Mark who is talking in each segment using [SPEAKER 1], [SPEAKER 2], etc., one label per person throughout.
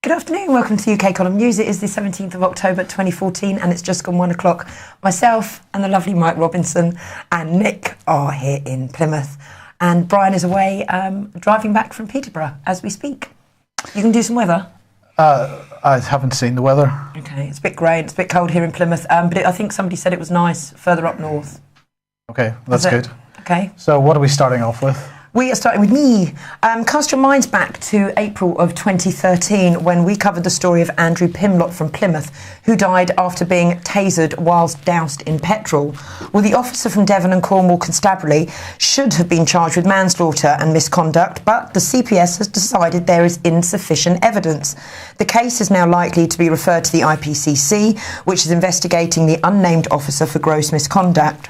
[SPEAKER 1] Good afternoon, welcome to UK Column News. It is the 17th of October 2014 and it's just gone 1 o'clock. Myself and the lovely Mike Robinson and Nick are here in Plymouth and Brian is away driving back from Peterborough as we speak. You can do some weather?
[SPEAKER 2] I haven't seen the weather.
[SPEAKER 1] Okay, it's a bit grey, it's a bit cold here in Plymouth, but I think somebody said it was nice further up north.
[SPEAKER 2] Okay, that's good.
[SPEAKER 1] Okay.
[SPEAKER 2] So what are we starting off with?
[SPEAKER 1] We are starting with me. Cast your minds back to April of 2013 when we covered the story of Andrew Pimlott from Plymouth, who died after being tasered whilst doused in petrol. Well, the officer from Devon and Cornwall Constabulary should have been charged with manslaughter and misconduct, but the CPS has decided there is insufficient evidence. The case is now likely to be referred to the IPCC, which is investigating the unnamed officer for gross misconduct.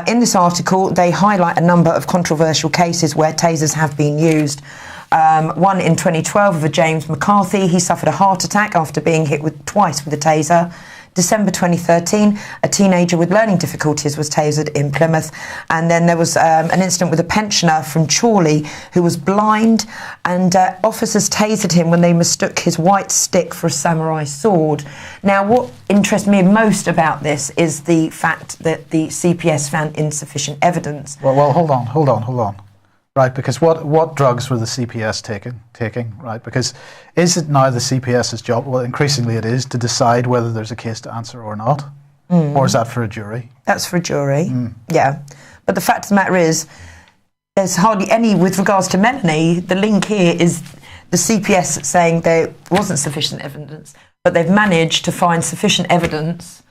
[SPEAKER 1] In this article, they highlight a number of controversial cases where tasers have been used. One in 2012 of a James McCarthy. He suffered a heart attack after being hit twice with a taser. December 2013, a teenager with learning difficulties was tasered in Plymouth. And then there was an incident with a pensioner from Chorley who was blind, and officers tasered him when they mistook his white stick for a samurai sword. Now, what interests me most about this is the fact that the CPS found insufficient evidence.
[SPEAKER 2] Well, hold on. Right, because what drugs were the CPS taking, right? Because is it now the CPS's job, well, increasingly it is, to decide whether there's a case to answer or not? Or is that for a jury?
[SPEAKER 1] That's for a jury, yeah. But the fact of the matter is, there's hardly any, with regards to Melanie, the link here is the CPS saying there wasn't sufficient evidence, but they've managed to find sufficient evidence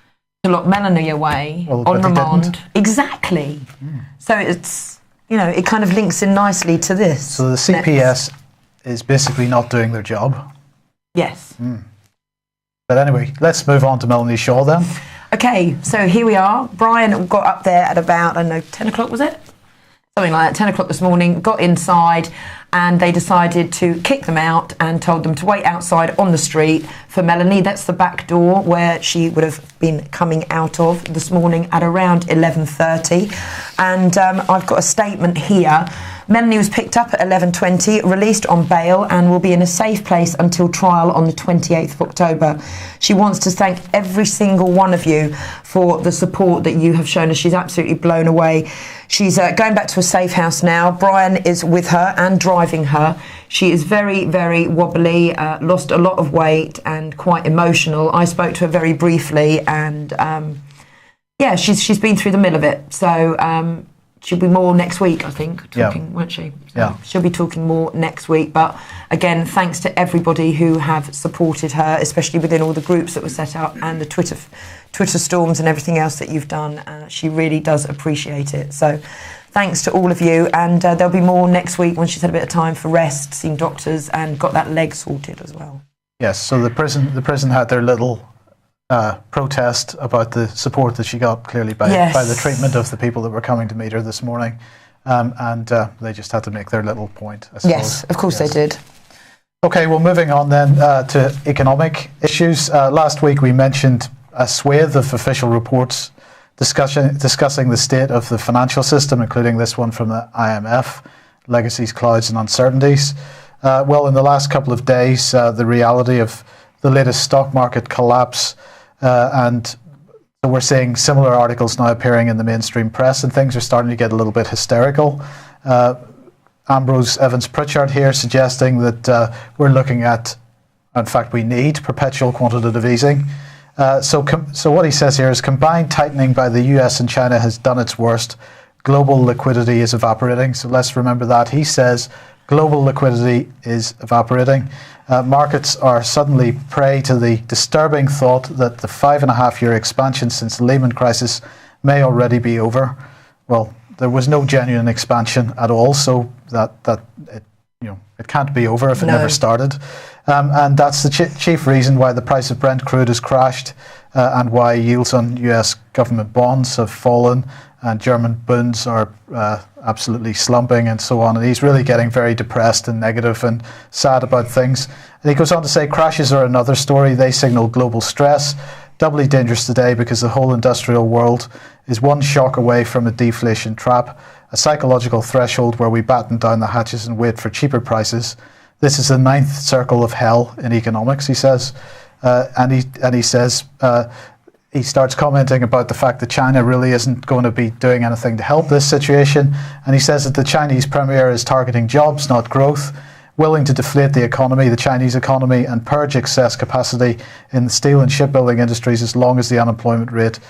[SPEAKER 1] to lock Melanie away on remand. Exactly. So it's... You know, it kind of links in nicely to this.
[SPEAKER 2] So the CPS is basically not doing their job?
[SPEAKER 1] Yes.
[SPEAKER 2] But anyway, let's move on to Melanie Shaw then.
[SPEAKER 1] Okay, so here we are. Brian got up there at about, I don't know, 10 o'clock was it? Something like that, 10 o'clock this morning, got inside and they decided to kick them out and told them to wait outside on the street for Melanie. That's the back door where she would have been coming out of this morning at around 11:30. And I've got a statement here. Melanie was picked up at 11:20, released on bail and will be in a safe place until trial on the 28th of October. She wants to thank every single one of you for the support that you have shown us. She's absolutely blown away. She's going back to a safe house now. Brian is with her and driving her. She is very, very wobbly, lost a lot of weight and quite emotional. I spoke to her very briefly and yeah, she's been through the middle of it. So she'll be more next week, I think, talking, won't she? So
[SPEAKER 2] yeah.
[SPEAKER 1] She'll be talking more next week. But again, thanks to everybody who have supported her, especially within all the groups that were set up and the Twitter storms and everything else that you've done. She really does appreciate it. So thanks to all of you. And there'll be more next week when she's had a bit of time for rest, seen doctors and got that leg sorted as well.
[SPEAKER 2] Yes, so the prison had their little protest about the support that she got, clearly by the treatment of the people that were coming to meet her this morning, and they just had to make their little point, I suppose.
[SPEAKER 1] Yes, of course they did.
[SPEAKER 2] Okay, well, moving on then to economic issues. Last week we mentioned a swathe of official reports discussing the state of the financial system, including this one from the IMF, Legacies, Clouds and Uncertainties. Well, in the last couple of days, the reality of the latest stock market collapse, and so we're seeing similar articles now appearing in the mainstream press, and things are starting to get a little bit hysterical. Ambrose Evans-Pritchard here suggesting that we're looking at, in fact, we need perpetual quantitative easing. So what he says here is combined tightening by the US and China has done its worst. Global liquidity is evaporating. So let's remember that. He says global liquidity is evaporating. Markets are suddenly prey to the disturbing thought that the 5.5-year expansion since the Lehman crisis may already be over. Well, there was no genuine expansion at all, so that it can't be over if it never started. And that's the chief reason why the price of Brent crude has crashed and why yields on US government bonds have fallen and German bunds are absolutely slumping and so on. And he's really getting very depressed and negative and sad about things. And he goes on to say crashes are another story. They signal global stress, doubly dangerous today because the whole industrial world is one shock away from a deflation trap, a psychological threshold where we batten down the hatches and wait for cheaper prices. This is the ninth circle of hell in economics, he says. And he says, he starts commenting about the fact that China really isn't going to be doing anything to help this situation. And he says that the Chinese premier is targeting jobs, not growth, willing to deflate the economy, the Chinese economy, and purge excess capacity in the steel and shipbuilding industries as long as the unemployment rate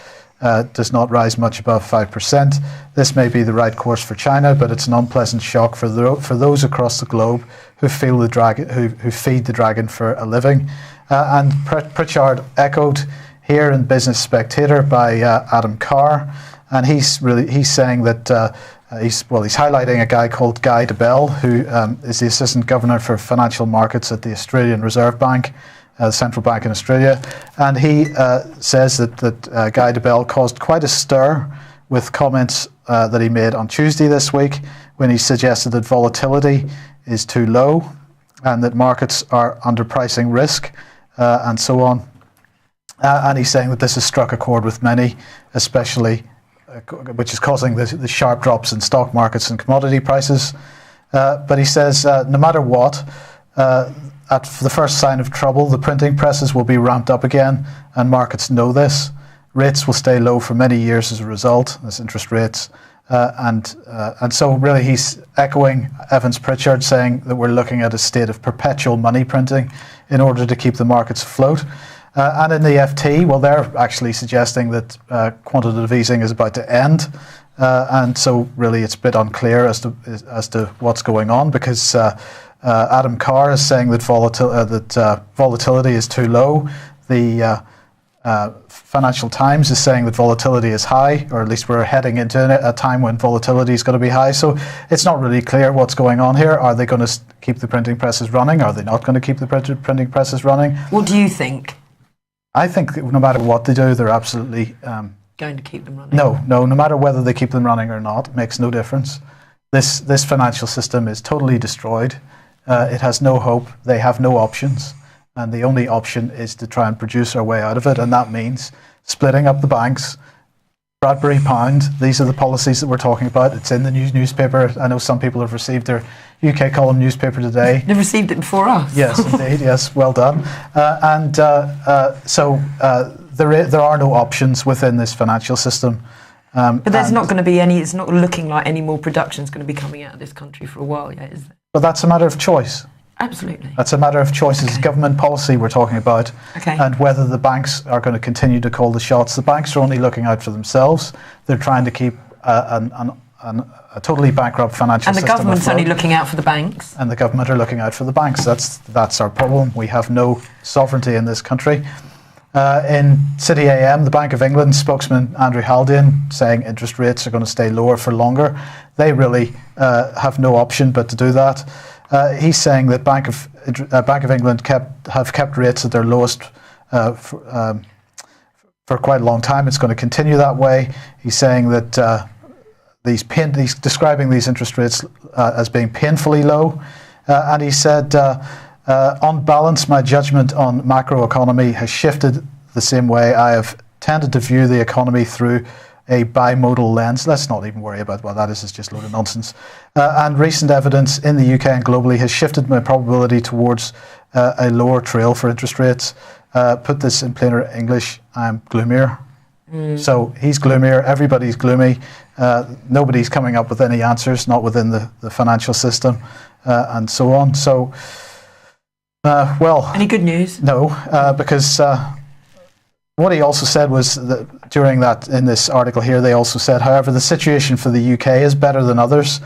[SPEAKER 2] does not rise much above 5%. This may be the right course for China, but it's an unpleasant shock for those across the globe who feel the dragon, who feed the dragon for a living. And Pritchard echoed here in Business Spectator by Adam Carr, and he's saying that he's highlighting a guy called Guy Debelle, who is the Assistant Governor for Financial Markets at the Australian Reserve Bank, the central bank in Australia, and he says that Guy Debelle caused quite a stir with comments that he made on Tuesday this week when he suggested that volatility is too low and that markets are underpricing risk and so on. And he's saying that this has struck a chord with many, especially, which is causing the sharp drops in stock markets and commodity prices. But he says, no matter what, at the first sign of trouble, the printing presses will be ramped up again, and markets know this. Rates will stay low for many years as a result, as interest rates. And so really he's echoing Evans Pritchard, saying that we're looking at a state of perpetual money printing in order to keep the markets afloat. And in the FT, well, they're actually suggesting that quantitative easing is about to end. And so really it's a bit unclear as to what's going on, because Adam Carr is saying that volatility is too low. The Financial Times is saying that volatility is high, or at least we're heading into a time when volatility is going to be high. So it's not really clear what's going on here. Are they going to keep the printing presses running? Are they not going to keep the printing presses running?
[SPEAKER 1] What do you think?
[SPEAKER 2] I think no matter what they do, they're absolutely
[SPEAKER 1] going to keep them running.
[SPEAKER 2] No matter whether they keep them running or not, it makes no difference. This financial system is totally destroyed. It has no hope. They have no options. And the only option is to try and produce our way out of it. And that means splitting up the banks, Bradbury Pound. These are the policies that we're talking about. It's in the newspaper. I know some people have received their UK column newspaper today.
[SPEAKER 1] They've received it before us.
[SPEAKER 2] Yes, indeed. Yes, well done. So there are no options within this financial system.
[SPEAKER 1] But there's not going to be any. It's not looking like any more production is going to be coming out of this country for a while yet, is it?
[SPEAKER 2] But that's a matter of choice.
[SPEAKER 1] Absolutely.
[SPEAKER 2] That's a matter of choice. It's government policy we're talking about, and whether the banks are going to continue to call the shots. The banks are only looking out for themselves. They're trying to keep a totally bankrupt financial system.
[SPEAKER 1] And the government's only looking out for the banks.
[SPEAKER 2] And the government are looking out for the banks. That's our problem. We have no sovereignty in this country. In City AM, the Bank of England spokesman Andrew Haldane saying interest rates are going to stay lower for longer. They really have no option but to do that. He's saying that Bank of England have kept rates at their lowest for quite a long time. It's going to continue that way. He's saying that he's describing these interest rates as being painfully low, and he said, on balance, my judgment on macroeconomy has shifted the same way I have tended to view the economy through a bimodal lens. Let's not even worry about what that is. It's just a load of nonsense. And recent evidence in the UK and globally has shifted my probability towards a lower trail for interest rates. Put this in plainer English, I'm gloomier. So he's gloomier, everybody's gloomy. Nobody's coming up with any answers, not within the financial system, and so on. So,
[SPEAKER 1] any good news?
[SPEAKER 2] No, because what he also said was that in this article here, they also said, however, the situation for the UK is better than others,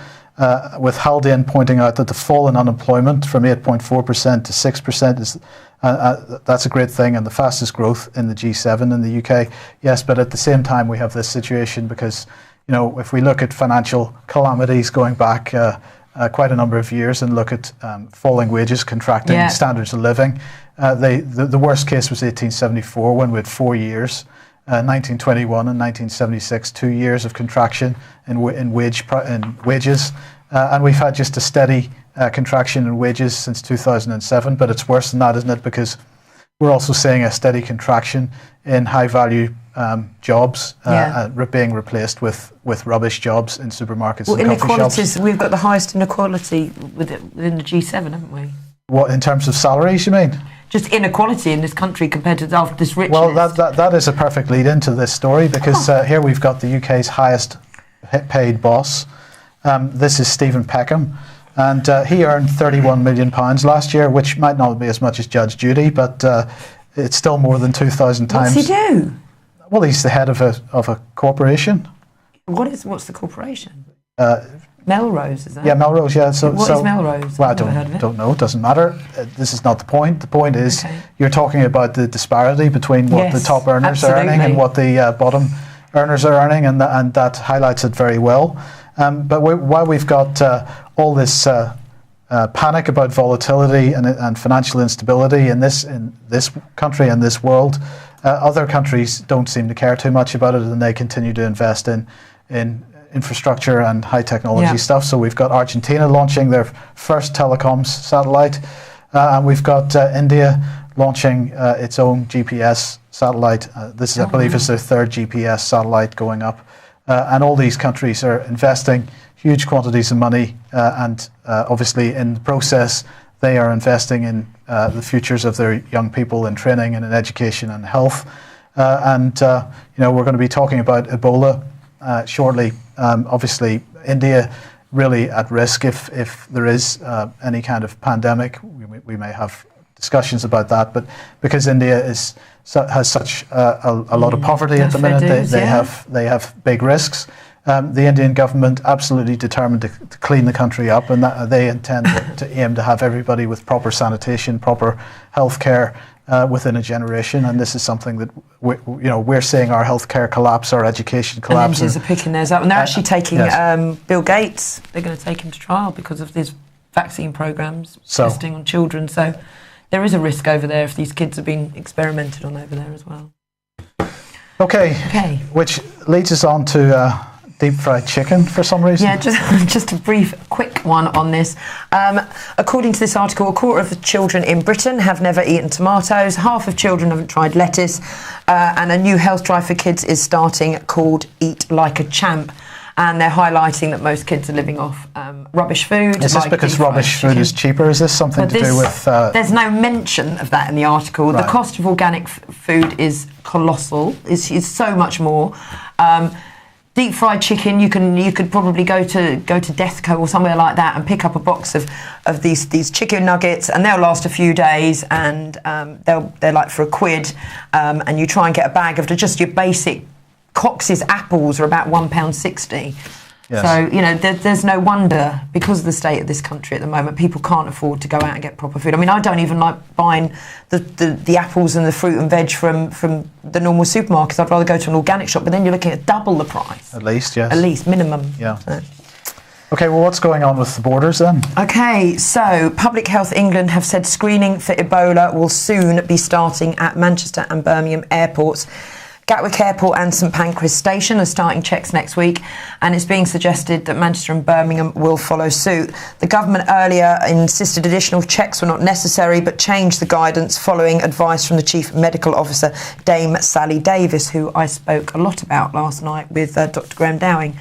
[SPEAKER 2] with Haldane pointing out that the fall in unemployment from 8.4% to 6% is that's a great thing, and the fastest growth in the G7 in the UK. Yes, but at the same time, we have this situation because, if we look at financial calamities going back quite a number of years and look at falling wages, contracting standards of living, the worst case was 1874 when we had 4 years, 1921 and 1976, 2 years of contraction in wages, and we've had just a steady contraction in wages since 2007, but it's worse than that, isn't it? Because we're also seeing a steady contraction in high-value jobs being replaced with rubbish jobs in supermarkets and coffee shops.
[SPEAKER 1] Inequalities, we've got the highest inequality within the G7, haven't we?
[SPEAKER 2] What, in terms of salaries, you mean?
[SPEAKER 1] Just inequality in this country compared to this rich
[SPEAKER 2] Well,
[SPEAKER 1] list.
[SPEAKER 2] that is a perfect lead into this story, because here we've got the UK's highest paid boss. This is Stephen Peckham, and he earned £31 million last year, which might not be as much as Judge Judy, but it's still more than 2,000 times.
[SPEAKER 1] What's he do?
[SPEAKER 2] Well, he's the head of a corporation.
[SPEAKER 1] What's the corporation? Melrose, is that?
[SPEAKER 2] Yeah, Melrose, yeah.
[SPEAKER 1] What is Melrose?
[SPEAKER 2] Well, I
[SPEAKER 1] I've never heard of it.
[SPEAKER 2] don't know. It doesn't matter. This is not the point. The point is
[SPEAKER 1] Okay.
[SPEAKER 2] you're talking about the disparity between what
[SPEAKER 1] Yes,
[SPEAKER 2] the top earners are earning
[SPEAKER 1] absolutely.
[SPEAKER 2] and what the bottom earners are earning, and that highlights it very well. But while we've got all this panic about volatility and financial instability in this country and this world, other countries don't seem to care too much about it, and they continue to invest in infrastructure and high technology stuff. So we've got Argentina launching their first telecoms satellite, and we've got India launching its own GPS satellite. This is, I believe, is their third GPS satellite going up. And all these countries are investing huge quantities of money, and obviously in the process they are investing in the futures of their young people in training and in education and health. We're going to be talking about Ebola shortly. Obviously, India really at risk if there is any kind of pandemic. We may have discussions about that, but because India has such a lot of poverty at the minute, they have big risks. The Indian government absolutely determined to clean the country up, and that they intend to aim to have everybody with proper sanitation, proper healthcare within a generation. And this is something that we're seeing our healthcare collapse, our education collapse.
[SPEAKER 1] And Indians are picking theirs up, and they're actually taking Bill Gates. They're going to take him to trial because of these vaccine programs, testing on children. So there is a risk over there if these kids are being experimented on over there as well.
[SPEAKER 2] Okay. Which leads us on to deep fried chicken for some reason.
[SPEAKER 1] Yeah, just a brief, quick one on this. According to this article, a quarter of the children in Britain have never eaten tomatoes, half of children haven't tried lettuce, and a new health drive for kids is starting called Eat Like a Champ. And they're highlighting that most kids are living off rubbish food.
[SPEAKER 2] Is this because rubbish food is cheaper? Is this something to do with...
[SPEAKER 1] There's no mention of that in the article.
[SPEAKER 2] Right.
[SPEAKER 1] The cost of organic food is colossal. It's so much more. Deep fried chicken, you could probably go to Deathco or somewhere like that and pick up a box of these chicken nuggets, and they'll last a few days, and they're like for £1, and you try and get a bag of just your basic Cox's apples are about £1.60.
[SPEAKER 2] Yes.
[SPEAKER 1] So, there's no wonder, because of the state of this country at the moment, people can't afford to go out and get proper food. I mean, I don't even like buying the apples and the fruit and veg from the normal supermarkets. I'd rather go to an organic shop, but then you're looking at double the price.
[SPEAKER 2] At least, yes.
[SPEAKER 1] At least, minimum.
[SPEAKER 2] Yeah. Okay, well, what's going on with the borders then?
[SPEAKER 1] Okay, so Public Health England have said screening for Ebola will soon be starting at Manchester and Birmingham airports. Gatwick Airport and St Pancras Station are starting checks next week, and it's being suggested that Manchester and Birmingham will follow suit. The government earlier insisted additional checks were not necessary, but changed the guidance following advice from the Chief Medical Officer, Dame Sally Davis, who I spoke a lot about last night with Dr Graham Dowing.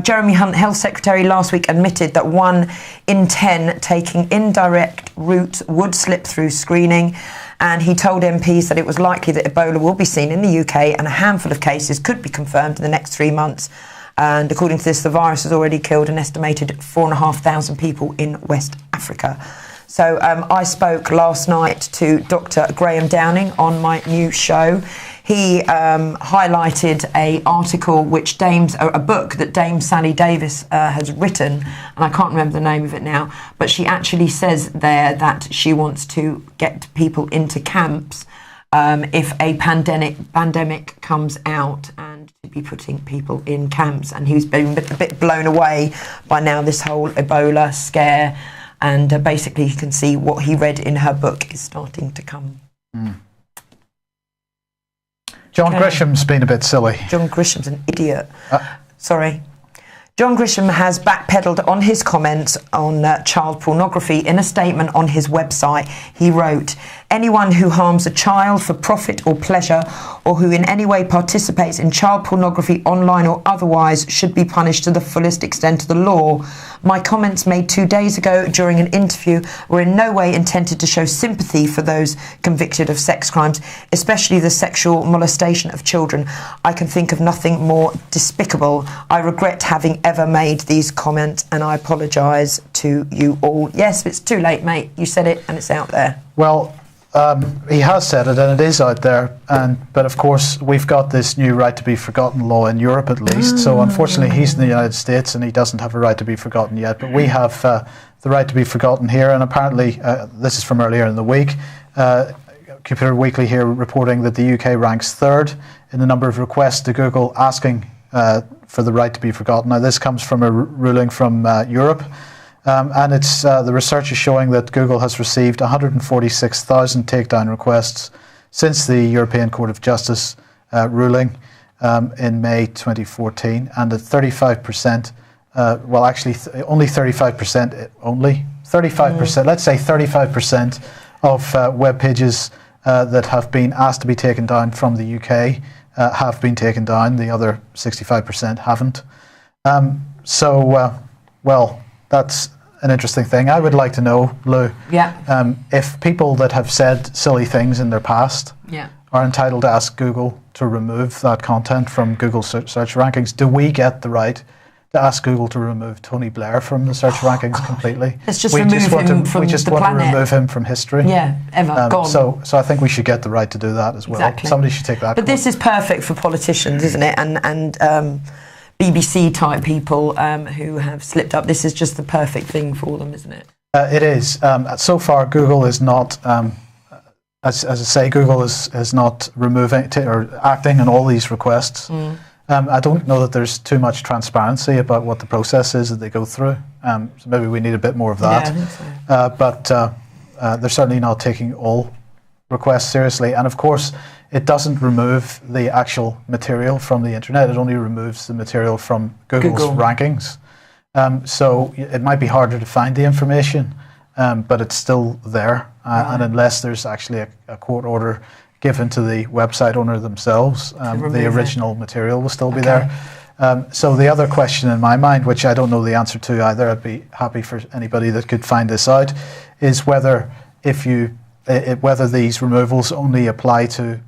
[SPEAKER 1] Jeremy Hunt, Health Secretary, last week admitted that 1 in 10 taking indirect routes would slip through screening, and he told MPs that it was likely that Ebola will be seen in the UK and a handful of cases could be confirmed in the next 3 months. And according to this, the virus has already killed an estimated 4,500 people in West Africa. So I spoke last night to Dr Graham Downing on my new show. He highlighted a book that Dame Sally Davis has written, and I can't remember the name of it now, but she actually says there that she wants to get people into camps if a pandemic comes out, and to be putting people in camps. And he's been a bit blown away by now this whole Ebola scare, and basically you can see what he read in her book is starting to come.
[SPEAKER 2] John Grisham's been a bit silly.
[SPEAKER 1] John Grisham's an idiot. Sorry. John Grisham has backpedaled on his comments on child pornography. In a statement on his website, he wrote, "Anyone who harms a child for profit or pleasure, or who in any way participates in child pornography online or otherwise, should be punished to the fullest extent of the law. My comments made 2 days ago during an interview were in no way intended to show sympathy for those convicted of sex crimes, especially the sexual molestation of children. I can think of nothing more despicable. I regret having ever made these comments, and I apologise to you all." Yes, it's too late, mate. You said it and it's out there.
[SPEAKER 2] Well, he has said it, and it is out there. But of course, we've got this new right to be forgotten law in Europe, at least. So unfortunately, he's in the United States, and he doesn't have a right to be forgotten yet. But we have the right to be forgotten here. And apparently, this is from earlier in the week. Computer Weekly here reporting that the UK ranks third in the number of requests to Google asking for the right to be forgotten. Now, this comes from a ruling from Europe. And it's the research is showing that Google has received 146,000 takedown requests since the European Court of Justice ruling in May 2014, and that 35%, only 35%, let's say 35% of web pages that have been asked to be taken down from the UK have been taken down. The other 65% haven't. Well, that's an interesting thing. I would like to know, Lou, if people that have said silly things in their past are entitled to ask Google to remove that content from Google search rankings. Do we get the right to ask Google to remove Tony Blair from the search rankings completely?
[SPEAKER 1] Let's just remove him from
[SPEAKER 2] We just
[SPEAKER 1] the
[SPEAKER 2] want
[SPEAKER 1] planet.
[SPEAKER 2] to remove him from history.
[SPEAKER 1] Yeah, gone.
[SPEAKER 2] So I think we should get the right to do that as well.
[SPEAKER 1] Exactly.
[SPEAKER 2] Somebody should take that.
[SPEAKER 1] But this is perfect for politicians, isn't it? And BBC type people who have slipped up. This is just the perfect thing for them, isn't it?
[SPEAKER 2] It is. So far, Google is not, as I say, Google is not removing or acting on all these requests. I don't know that there's too much transparency about what the process is that they go through. So maybe we need a bit more of that.
[SPEAKER 1] Yeah, I think so.
[SPEAKER 2] But they're certainly not taking all requests seriously. And of course, it doesn't remove the actual material from the internet. It only removes the material from Google's rankings. So it might be harder to find the information, but it's still there. And unless there's actually a court order given to the website owner themselves, the original material will still be there. So the other question in my mind, which I don't know the answer to either, I'd be happy for anybody that could find this out, is whether whether these removals only apply to,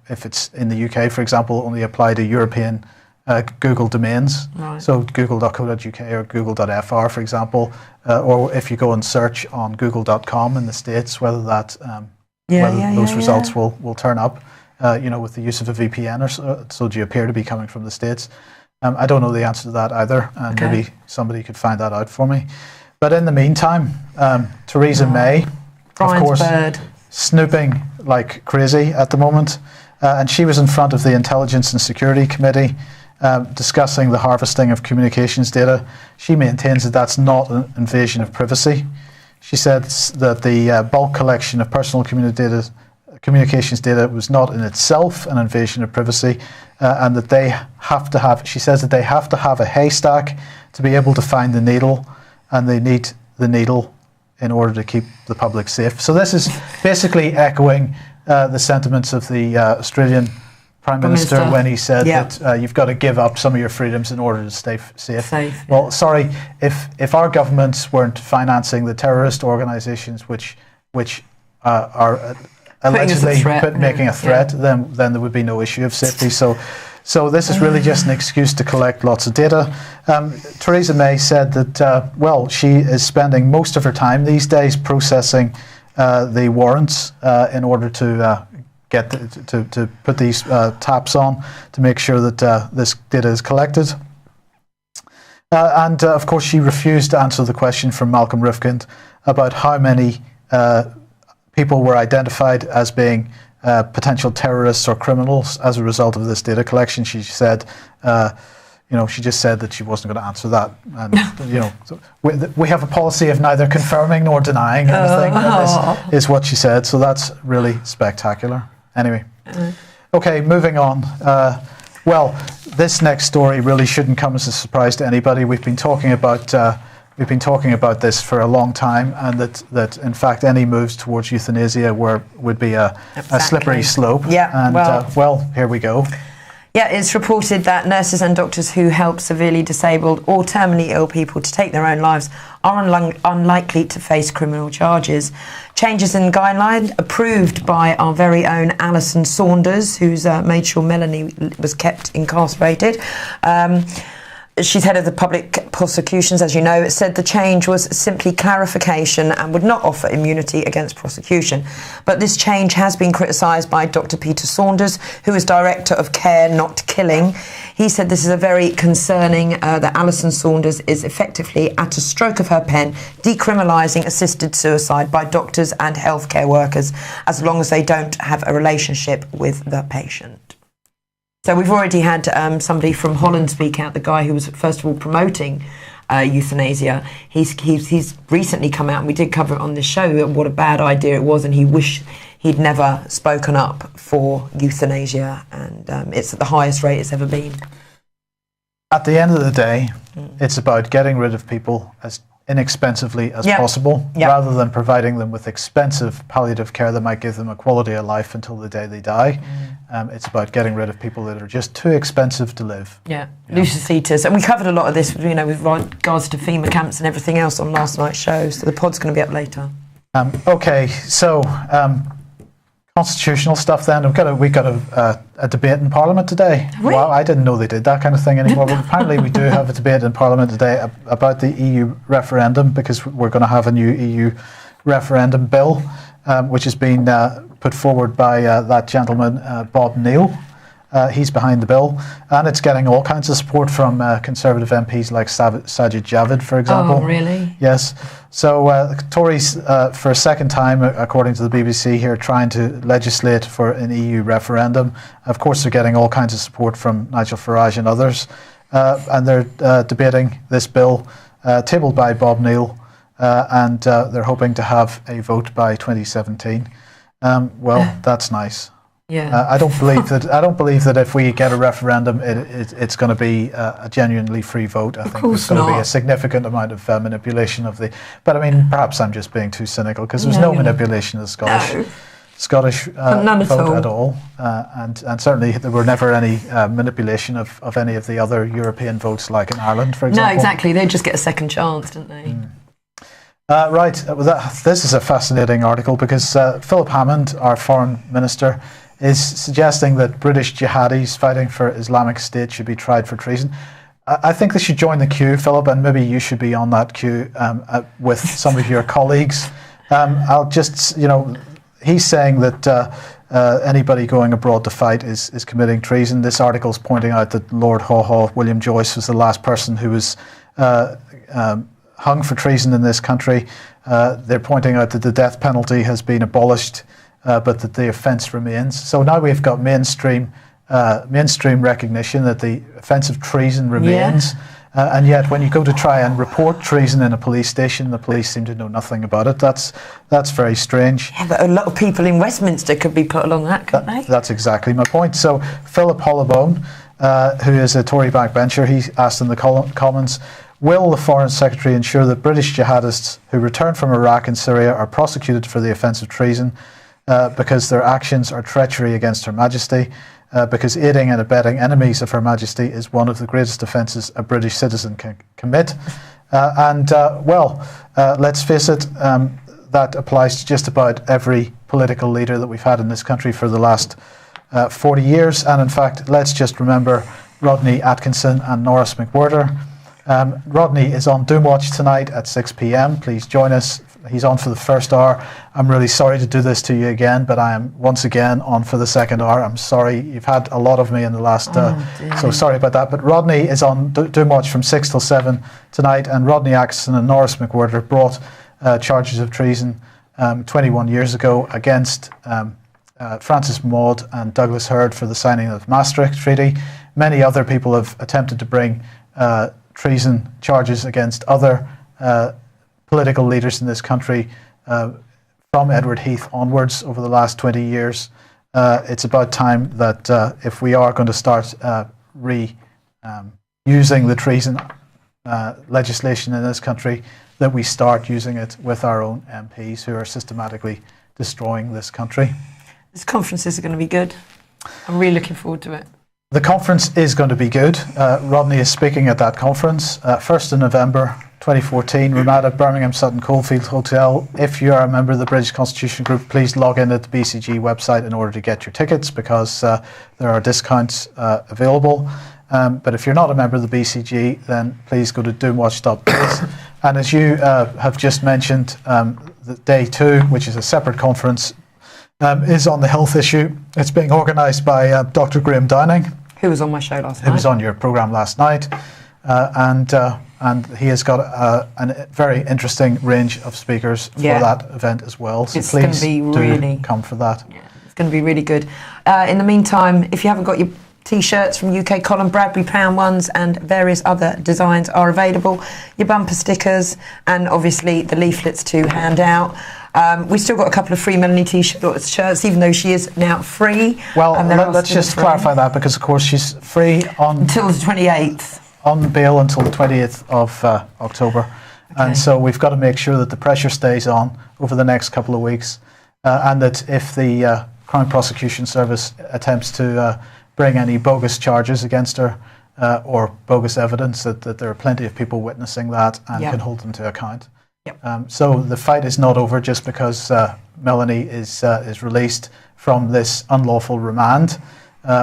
[SPEAKER 2] if it's in the UK, for example, only apply to European Google domains, so google.co.uk or google.fr, for example, or if you go and search on google.com in the States, whether that those results will turn up, with the use of a VPN, or so do you appear to be coming from the States. I don't know the answer to that either, and maybe somebody could find that out for me. But in the meantime, Theresa May, of course, snooping like crazy at the moment, and she was in front of the Intelligence and Security Committee discussing the harvesting of communications data. She maintains that that's not an invasion of privacy. She said that the bulk collection of personal communications data was not in itself an invasion of privacy, and that they have to have, she says that they have to have a haystack to be able to find the needle, and they need the needle in order to keep the public safe. So this is basically echoing the sentiments of the Australian Prime Minister when he said that you've got to give up some of your freedoms in order to stay safe. Well, sorry, if our governments weren't financing the terrorist organisations which are allegedly making a threat, then there would be no issue of safety. So this is really just an excuse to collect lots of data. Theresa May said that, she is spending most of her time these days processing the warrants in order to to put these taps on to make sure that this data is collected. And of course, she refused to answer the question from Malcolm Rifkind about how many people were identified as being potential terrorists or criminals as a result of this data collection. She said, she just said that she wasn't going to answer that. And, we have a policy of neither confirming nor denying anything. And this is what she said. So that's really spectacular. Anyway. Okay, moving on. this next story really shouldn't come as a surprise to anybody. We've been talking about this for a long time, and that in fact any moves towards euthanasia would be a slippery slope.
[SPEAKER 1] Yeah.
[SPEAKER 2] And well, here we go.
[SPEAKER 1] Yeah, it's reported that nurses and doctors who help severely disabled or terminally ill people to take their own lives are unlikely to face criminal charges. Changes in the guideline approved by our very own Alison Saunders, who's made sure Melanie was kept incarcerated. She's head of the public prosecutions, as you know. It said the change was simply clarification and would not offer immunity against prosecution. But this change has been criticised by Dr. Peter Saunders, who is Director of Care Not Killing. He said this is a very concerning, that Alison Saunders is effectively, at a stroke of her pen, decriminalising assisted suicide by doctors and healthcare workers, as long as they don't have a relationship with the patient. So we've already had somebody from Holland speak out, the guy who was first of all promoting euthanasia. He's recently come out, and we did cover it on this show, what a bad idea it was, and he wished he'd never spoken up for euthanasia, and it's at the highest rate it's ever been.
[SPEAKER 2] At the end of the day, it's about getting rid of people as inexpensively as possible, rather than providing them with expensive palliative care that might give them a quality of life until the day they die. It's about getting rid of people that are just too expensive to live.
[SPEAKER 1] Lucius Eaters. And we covered a lot of this, with regards to FEMA camps and everything else on last night's show, so the pod's going to be up later.
[SPEAKER 2] Okay, so constitutional stuff then. We've got a debate in Parliament today. Wow, I didn't know they did that kind of thing anymore. But apparently we do have a debate in Parliament today about the EU referendum, because we're going to have a new EU referendum bill, which has been put forward by that gentleman, Bob Neill. He's behind the bill, and it's getting all kinds of support from Conservative MPs like Sajid Javid, for example.
[SPEAKER 1] Oh, really?
[SPEAKER 2] Yes. So Tories, for a second time, according to the BBC here, trying to legislate for an EU referendum. Of course, they're getting all kinds of support from Nigel Farage and others, and they're debating this bill tabled by Bob Neill, and they're hoping to have a vote by 2017. Well, that's nice.
[SPEAKER 1] Yeah.
[SPEAKER 2] I don't believe that if we get a referendum, it's going to be a genuinely free vote. I think there's going to be a significant amount of manipulation of the. But I mean, perhaps I'm just being too cynical, because there's no manipulation of the Scottish vote at all, and certainly there were never any manipulation of any of the other European votes, like in Ireland, for example.
[SPEAKER 1] No, exactly. They just get a second chance, don't they?
[SPEAKER 2] Right. This is a fascinating article, because Philip Hammond, our foreign minister, is suggesting that British jihadis fighting for Islamic State should be tried for treason. I think they should join the queue, Philip, and maybe you should be on that queue with some of your colleagues. He's saying that anybody going abroad to fight is committing treason. This article is pointing out that Lord Haw Haw, William Joyce, was the last person who was hung for treason in this country. They're pointing out that the death penalty has been abolished, but that the offence remains. So now we've got mainstream recognition that the offence of treason remains, and yet when you go to try and report treason in a police station, the police seem to know nothing about it. That's very strange. Yeah,
[SPEAKER 1] but a lot of people in Westminster could be put along that, couldn't they?
[SPEAKER 2] That's exactly my point. So Philip Hollobone, who is a Tory backbencher, he asked in the Commons, will the Foreign Secretary ensure that British jihadists who return from Iraq and Syria are prosecuted for the offence of treason, because their actions are treachery against Her Majesty, because aiding and abetting enemies of Her Majesty is one of the greatest offences a British citizen can commit. Let's face it, that applies to just about every political leader that we've had in this country for the last 40 years. And in fact, let's just remember Rodney Atkinson and Norris McWhirter. Rodney is on Doomwatch tonight at 6 p.m. Please join us. He's on for the first hour. I'm really sorry to do this to you again, but I am once again on for the second hour. I'm sorry. You've had a lot of me in the last, so sorry about that. But Rodney is on Doomwatch from 6 till 7 tonight, and Rodney Atkinson and Norris McWhirter brought charges of treason 21 years ago against Francis Maude and Douglas Hurd for the signing of the Maastricht Treaty. Many other people have attempted to bring treason charges against other political leaders in this country from Edward Heath onwards over the last 20 years. It's about time that if we are going to start using the treason legislation in this country, that we start using it with our own MPs who are systematically destroying this country.
[SPEAKER 1] This conference is going to be good. I'm really looking forward to it.
[SPEAKER 2] The conference is going to be good. Rodney is speaking at that conference, 1st of November 2014, Ramada, Birmingham Sutton Coldfield Hotel. If you are a member of the British Constitution Group, please log in at the BCG website in order to get your tickets, because there are discounts available. But if you're not a member of the BCG, then please go to doomwatch.biz. And as you have just mentioned, the day 2, which is a separate conference, is on the health issue. It's being organised by Dr. Graham Downing,
[SPEAKER 1] who was on my show last night.
[SPEAKER 2] Who was on your programme last night. And he has got a very interesting range of speakers for that event as well. So
[SPEAKER 1] it's
[SPEAKER 2] please
[SPEAKER 1] do
[SPEAKER 2] come for that.
[SPEAKER 1] Yeah, it's going to be really good. In the meantime, if you haven't got your T-shirts from UK Colin Bradbury Pound ones and various other designs are available, your bumper stickers, and obviously the leaflets to hand out. We still got a couple of free Melanie T-shirts, even though she is now free.
[SPEAKER 2] Well, let's just clarify that, because of course she's free
[SPEAKER 1] until the 28th.
[SPEAKER 2] On bail until the 20th of October. Okay. And so we've got to make sure that the pressure stays on over the next couple of weeks, and that if the Crown Prosecution Service attempts to bring any bogus charges against her or bogus evidence, that there are plenty of people witnessing that and can hold them to account.
[SPEAKER 1] Yep.
[SPEAKER 2] So the fight is not over just because Melanie is released from this unlawful remand.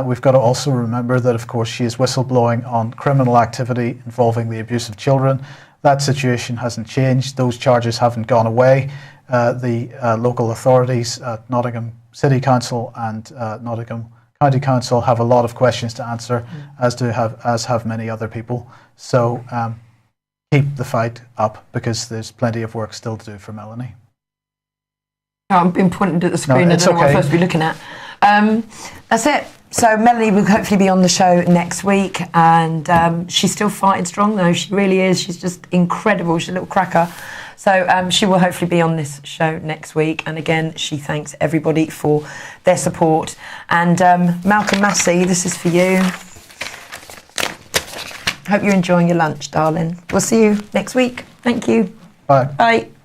[SPEAKER 2] We've got to also remember that, of course, she is whistleblowing on criminal activity involving the abuse of children. That situation hasn't changed. Those charges haven't gone away. The local authorities at Nottingham City Council and Nottingham County Council have a lot of questions to answer, as have many other people. So keep the fight up, because there's plenty of work still to do for Melanie.
[SPEAKER 1] I've been pointing at the screen. I don't know what I'm supposed to be looking at. That's it. So Melanie will hopefully be on the show next week, and she's still fighting strong, though. She really is. She's just incredible. She's a little cracker. So she will hopefully be on this show next week. And again, she thanks everybody for their support. And Malcolm Massey, this is for you. Hope you're enjoying your lunch, darling. We'll see you next week. Thank you.
[SPEAKER 2] Bye.
[SPEAKER 1] Bye.